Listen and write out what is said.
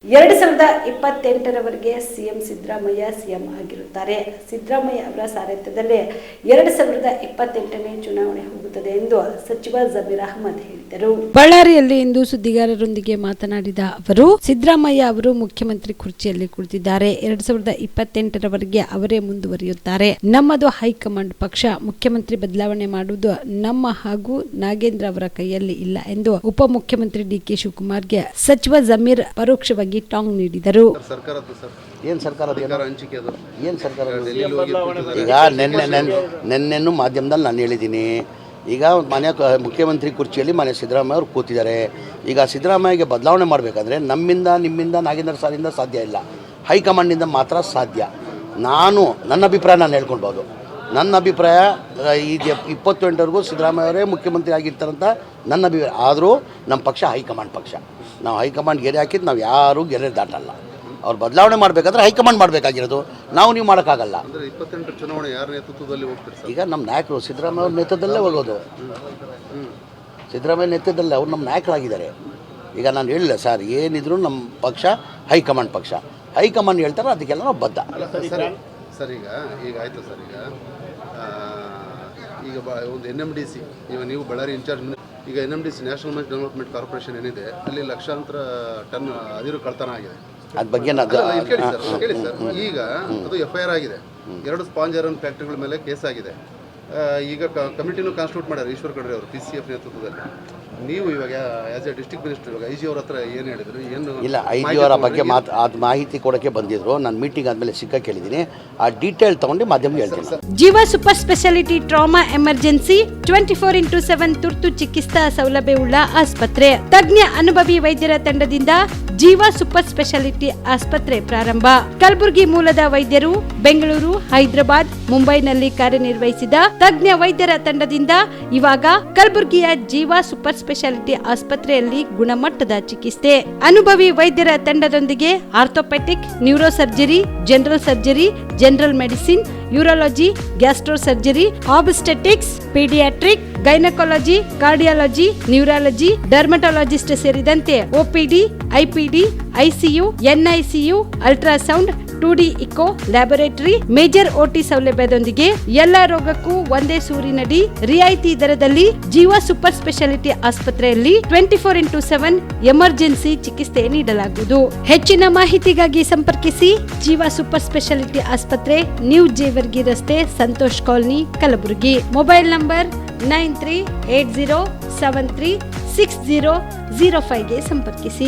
2028ರವರೆಗೆ CM Siddaramaiah CM ಆಗಿರುತ್ತಾರೆ. ಸಿದ್ದರಾಮಯ್ಯ ಅವರ ಸಾರಥ್ಯದಲ್ಲಿ 2028ನೇ ಚುನಾವಣೆ ಹೋಗುತ್ತದೆ ಎಂದು ಸಚಿವ ಜಮೀರ್ ಅಹ್ಮದ್ ಹೇಳಿದರು. ಬಳ್ಳಾರಿಯಲ್ಲಿ ಇಂದು ಸುದ್ದಿಗಾರರೊಂದಿಗೆ ಮಾತನಾಡಿದ ಅವರು, ಸಿದ್ದರಾಮಯ್ಯ ಅವರು ಮುಖ್ಯಮಂತ್ರಿ ಕುರ್ಚಿಯಲ್ಲಿ ಕುಳಿತಿದ್ದಾರೆ. 2028ರವರೆಗೆ ಅವರೇ ಮುಂದುವರಿಯುತ್ತಾರೆ. ನಮ್ಮದು ಹೈಕಮಾಂಡ್ ಪಕ್ಷ. ಮುಖ್ಯಮಂತ್ರಿ ಬದಲಾವಣೆ ಮಾಡುವುದು ನಮ್ಮ ಹಾಗೂ ನಾಗೇಂದ್ರ ಅವರ ಕೈಯಲ್ಲಿ ಇಲ್ಲ ಎಂದು ಉಪಮುಖ್ಯಮಂತ್ರಿ ಡಿಕೆ ಶಿವಕುಮಾರ್ಗೆ ಸಚಿವ ಜಮೀರ್ ಪರೋಕ್ಷವಾಗಿ ಟಾಂಗ್ ನೀಡಿದರು. ಏನು ಸರ್ಕಾರ ಈಗ ನೆನ್ನೆನೂ ಮಾಧ್ಯಮದಲ್ಲಿ ನಾನು ಹೇಳಿದ್ದೀನಿ. ಈಗ ಮನೆ ಮುಖ್ಯಮಂತ್ರಿ ಕುರ್ಚಿಯಲ್ಲಿ ಮನೆ ಸಿದ್ದರಾಮಯ್ಯ ಅವರು ಕೂತಿದ್ದಾರೆ. ಈಗ ಸಿದ್ದರಾಮಯ್ಯಗೆ ಬದಲಾವಣೆ ಮಾಡಬೇಕಂದ್ರೆ ನಿಮ್ಮಿಂದ ನಾಗೇಂದ್ರ ಸಾರಿಂದ ಸಾಧ್ಯ ಇಲ್ಲ, ಹೈಕಮಾಂಡಿಂದ ಮಾತ್ರ ಸಾಧ್ಯ. ನನ್ನ ಅಭಿಪ್ರಾಯ ನಾನು ಹೇಳ್ಕೊಳ್ಬೋದು. ನನ್ನ ಅಭಿಪ್ರಾಯ ಈ 28ವರೆಗೂ ಸಿದ್ದರಾಮಯ್ಯ ಅವರೇ ಮುಖ್ಯಮಂತ್ರಿ ಆಗಿರ್ತಾರಂತ ನನ್ನ ಅಭಿಪ್ರಾಯ. ಆದರೂ ನಮ್ಮ ಪಕ್ಷ ಹೈಕಮಾಂಡ್ ಪಕ್ಷ. ನಾವು ಹೈಕಮಾಂಡ್ ಗೆರೆ ಹಾಕಿದ್ದು ನಾವು ಯಾರೂ ಗೆರೆ ದಾಟಲ್ಲ. ಅವ್ರು ಬದಲಾವಣೆ ಮಾಡಬೇಕಾದ್ರೆ ಹೈಕಮಾಂಡ್ ಮಾಡಬೇಕಾಗಿರೋದು, ನೀವು ಮಾಡೋಕ್ಕಾಗಲ್ಲ. 28 ಚುನಾವಣೆ ಯಾರ ನೇತೃತ್ವದಲ್ಲಿ ಹೋಗ್ತಾರೆ? ಈಗ ನಮ್ಮ ನಾಯಕರು ಸಿದ್ದರಾಮಯ್ಯ ಅವ್ರ ನೇತೃತ್ವದಲ್ಲೇ ಹೋಗೋದು. ಸಿದ್ದರಾಮಯ್ಯ ನೇತೃತ್ವದಲ್ಲೇ ಅವ್ರು ನಮ್ಮ ನಾಯಕರಾಗಿದ್ದಾರೆ. ಈಗ ನಾನು ಹೇಳಿಲ್ಲ ಸರ್, ಏನಿದ್ರು ನಮ್ಮ ಪಕ್ಷ ಹೈಕಮಾಂಡ್ ಪಕ್ಷ. ಹೈಕಮಾಂಡ್ ಹೇಳ್ತಾರೆ, ಅದಕ್ಕೆಲ್ಲ ನಾವು ಬದ್ಧ. ಸರ್ ಈಗ ಆಯಿತು ಸರ್. ಈಗ ಒಂದು NMDC ನೀವು ಬಳ್ಳಾರಿ ಇನ್ಚಾರ್ಜ್. ಈಗ NMDC national mines development corporation ಏನಿದೆ, ಅಲ್ಲಿ ಲಕ್ಷಾಂತರ ಟನ್ ಅದಿರು ಕಳ್ತನ ಆಗಿದೆ. ಅದ್ರ ಬಗ್ಗೆ ಕೇಳಿ ಸರ್. ಈಗ ಅದು FIR ಆಗಿದೆ. 2 ಸ್ಪಾಂಜ್ ಐರನ್ ಫ್ಯಾಕ್ಟ್ರಿಗಳ ಮೇಲೆ ಕೇಸ್ ಆಗಿದೆ. ಈಗ ಕಮಿಟಿನೂ ಕಾನ್ಸ್ಟಿಟ್ಯೂಟ್ ಮಾಡ್ಯಾರ ಈಶ್ವರ್ ಖಂಡ್ರೆ ಅವರು PCF ನೇತೃತ್ವದಲ್ಲಿ. ನೀವು ಇವಾಗ ಆ್ಯಸ್ ಎ ಡಿಸ್ಟ್ರಿಕ್ಟ್ ಮಿನಿಸ್ಟರ್ ಇವಾಗ IG ಅವ್ರ ಹತ್ರ ಏನು ಹೇಳಿದ್ರು? ಏನು ಇಲ್ಲ, IG ಅವರ ಬಗ್ಗೆ ಅದು ಮಾಹಿತಿ ಕೊಡೋಕ್ಕೆ ಬಂದಿದ್ರು. ನಾನು ಮೀಟಿಂಗ್ ಆದಮೇಲೆ ಸಿಕ್ಕ ಕೇಳಿದ್ದೀನಿ. ಆ ಡೀಟೇಲ್ ತಗೊಂಡು ಮಾಧ್ಯಮ ಹೇಳ್ತೀನಿ. ಜೀವ super speciality trauma emergency 24x7 ತುರ್ತು ಚಿಕಿತ್ಸಾ ಸೌಲಭ್ಯವುಳ್ಳ ಆಸ್ಪತ್ರೆ. ತಜ್ಞ ಅನುಭವಿ ವೈದ್ಯರ ತಂಡದಿಂದ ಜೀವ ಸೂಪರ್ ಸ್ಪೆಷಾಲಿಟಿ ಆಸ್ಪತ್ರೆ ಪ್ರಾರಂಭ. ಕಲಬುರಗಿ ಮೂಲದ ವೈದ್ಯರು ಬೆಂಗಳೂರು, ಹೈದರಾಬಾದ್, ಮುಂಬೈನಲ್ಲಿ ಕಾರ್ಯನಿರ್ವಹಿಸಿದ ತಜ್ಞ ವೈದ್ಯರ ತಂಡದಿಂದ ಇವಾಗ ಕಲಬುರಗಿಯ ಜೀವ ಸೂಪರ್ ಸ್ಪೆಷಾಲಿಟಿ ಆಸ್ಪತ್ರೆಯಲ್ಲಿ ಗುಣಮಟ್ಟದ ಚಿಕಿತ್ಸೆ. ಅನುಭವಿ ವೈದ್ಯರ ತಂಡದೊಂದಿಗೆ orthopaedic, neuro surgery, general surgery, general medicine, urology, gastro surgery, obstetrics, paediatric, gynaecology, cardiology, neurology, dermatologist ಸೇರಿದಂತೆ OPD, IPD, ICU, NICU, ultrasound, 2D echo, laboratory, major OT ಸೌಲಭ್ಯದೊಂದಿಗೆ ಎಲ್ಲಾ ರೋಗಕ್ಕೂ ಒಂದೇ ಸೂರಿನಡಿ ರಿಯಾಯಿತಿ ದರದಲ್ಲಿ ಜೀವ ಸೂಪರ್ ಸ್ಪೆಷಾಲಿಟಿ ಆಸ್ಪತ್ರೆಯಲ್ಲಿ 24x7 ಎಮರ್ಜೆನ್ಸಿ ಚಿಕಿತ್ಸೆ ನೀಡಲಾಗುವುದು. ಹೆಚ್ಚಿನ ಮಾಹಿತಿಗಾಗಿ ಸಂಪರ್ಕಿಸಿ ಜೀವ ಸೂಪರ್ ಸ್ಪೆಷಾಲಿಟಿ ಆಸ್ಪತ್ರೆ, ನ್ಯೂ ಜೇವರ್ಗಿ ರಸ್ತೆ, Santosh colony, Kalaburagi. Mobile number 9380736005ಗೆ ಸಂಪರ್ಕಿಸಿ.